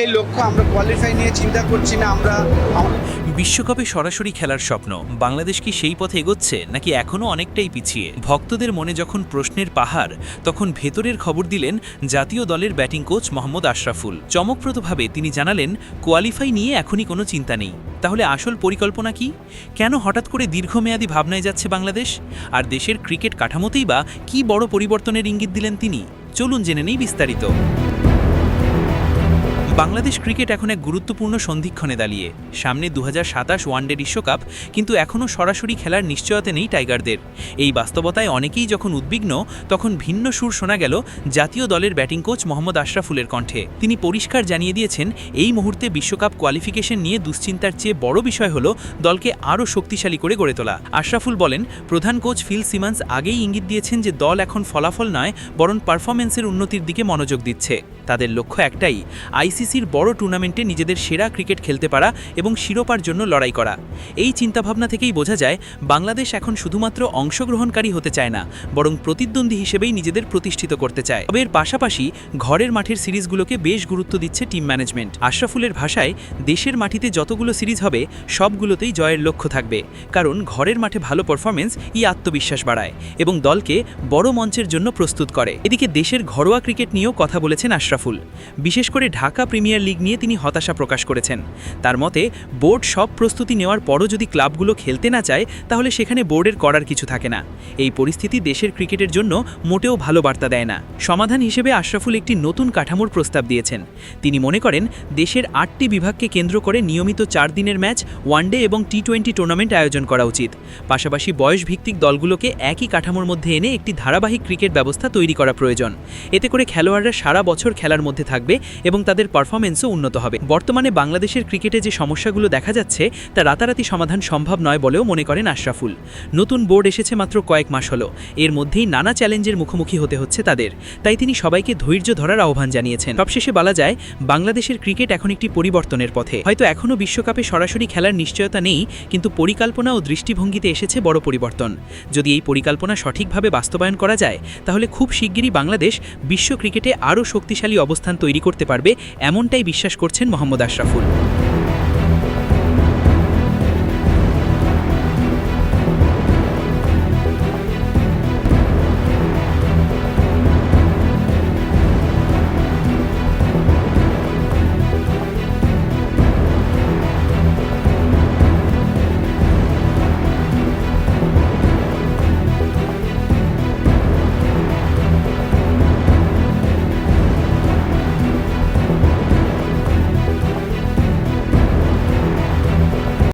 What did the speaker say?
এই লক্ষ্য আমরা কোয়ালিফাই নিয়ে চিন্তা করছি না। আমরা বিশ্বকাপে সরাসরি খেলার স্বপ্ন বাংলাদেশ কি সেই পথে এগোচ্ছে নাকি এখনও অনেকটাই পিছিয়ে? ভক্তদের মনে যখন প্রশ্নের পাহাড়, তখন ভেতরের খবর দিলেন জাতীয় দলের ব্যাটিং কোচ মোহাম্মদ আশরাফুল। চমকপ্রদভাবে তিনি জানালেন, কোয়ালিফাই নিয়ে এখনই কোনো চিন্তা নেই। তাহলে আসল পরিকল্পনা কি? কেন হঠাৎ করে দীর্ঘমেয়াদী ভাবনায় যাচ্ছে বাংলাদেশ? আর দেশের ক্রিকেট কাঠামোতেই বা কী বড় পরিবর্তনের ইঙ্গিত দিলেন তিনি? চলুন জেনে নেই বিস্তারিত। বাংলাদেশ ক্রিকেট এখন এক গুরুত্বপূর্ণ সন্ধিক্ষণে দাঁড়িয়ে। সামনে 2027 ওয়ানডে বিশ্বকাপ, কিন্তু এখনও সরাসরি খেলার নিশ্চয়তা নেই টাইগারদের। এই বাস্তবতায় অনেকেই যখন উদ্বিগ্ন, তখন ভিন্ন সুর শোনা গেল জাতীয় দলের ব্যাটিং কোচ মোহাম্মদ আশরাফুলের কণ্ঠে। তিনি পরিষ্কার জানিয়ে দিয়েছেন, এই মুহূর্তে বিশ্বকাপ কোয়ালিফিকেশন নিয়ে দুশ্চিন্তার চেয়ে বড় বিষয় হল দলকে আরও শক্তিশালী করে গড়ে তোলা। আশরাফুল বলেন, প্রধান কোচ ফিল সিমন্স আগেই ইঙ্গিত দিয়েছেন যে দল এখন ফলাফল নয়, বরং পারফরমেন্সের উন্নতির দিকে মনোযোগ দিচ্ছে। তাদের লক্ষ্য একটাই, আইসিসির বড় টুর্নামেন্টে নিজেদের সেরা ক্রিকেট খেলতে পারা এবং শিরোপার জন্য লড়াই করা। এই চিন্তাভাবনা থেকেই বোঝা যায়, বাংলাদেশ এখন শুধুমাত্র অংশগ্রহণকারী হতে চায় না, বরং প্রতিদ্বন্দ্বী হিসেবেই নিজেদের প্রতিষ্ঠিত করতে চায়। তবে এর পাশাপাশি ঘরের মাঠের সিরিজগুলোকে বেশ গুরুত্ব দিচ্ছে টিম ম্যানেজমেন্ট। আশরাফুলের ভাষায়, দেশের মাটিতে যতগুলো সিরিজ হবে সবগুলোতেই জয়ের লক্ষ্য থাকবে, কারণ ঘরের মাঠে ভালো পারফরমেন্স আত্মবিশ্বাস বাড়ায় এবং দলকে বড় মঞ্চের জন্য প্রস্তুত করে। এদিকে দেশের ঘরোয়া ক্রিকেট নিয়েও কথা বলেছেন আশরাফুল। বিশেষ করে ঢাকা প্রিমিয়ার লিগ নিয়ে তিনি হতাশা প্রকাশ করেছেন। তার মতে, বোর্ড সব প্রস্তুতি নেওয়ার পরও যদি ক্লাবগুলো খেলতে না চায়, তাহলে সেখানে বোর্ডের করার কিছু থাকে না। এই পরিস্থিতি দেশের ক্রিকেটের জন্য মোটেও ভালো বার্তা দেয় না। সমাধান হিসেবে আশরাফুল একটি নতুন কাঠামোর প্রস্তাব দিয়েছেন। তিনি মনে করেন, দেশের 8টি বিভাগকে কেন্দ্র করে নিয়মিত 4 দিনের ম্যাচ, ওয়ানডে এবং টি20 টুর্নামেন্ট আয়োজন করা উচিত। পাশাপাশি বয়সভিত্তিক দলগুলোকে একই কাঠামোর মধ্যে এনে একটি ধারাবাহিক ক্রিকেট ব্যবস্থা তৈরি করা প্রয়োজন। এতে করে খেলোয়াড়রা সারা বছর খেলার মধ্যে থাকবে এবং তাদের পারফরমেন্সও উন্নত হবে। বর্তমানে বাংলাদেশের ক্রিকেটে যে সমস্যাগুলো দেখা যাচ্ছে, তা রাতারাতি সমাধান সম্ভব নয় বলেও মনে করেন আশরাফুল। নতুন বোর্ড এসেছে মাত্র কয়েক মাস হলো, এর মধ্যেই নানা চ্যালেঞ্জের মুখোমুখি হতে হচ্ছে তাদের। তাই তিনি সবাইকে ধৈর্য ধরার আহ্বান জানিয়েছেন। সবশেষে বলা যায়, বাংলাদেশের ক্রিকেট এখন একটি পরিবর্তনের পথে। হয়তো এখনও বিশ্বকাপে সরাসরি খেলার নিশ্চয়তা নেই, কিন্তু পরিকল্পনা ও দৃষ্টিভঙ্গিতে এসেছে বড় পরিবর্তন। যদি এই পরিকল্পনা সঠিকভাবে বাস্তবায়ন করা যায়, তাহলে খুব শিগগিরই বাংলাদেশ বিশ্ব ক্রিকেটে আরও শক্তিশালী অবস্থান তৈরি করতে পারবে, এমনটাই বিশ্বাস করছেন মোহাম্মদ আশরাফুল।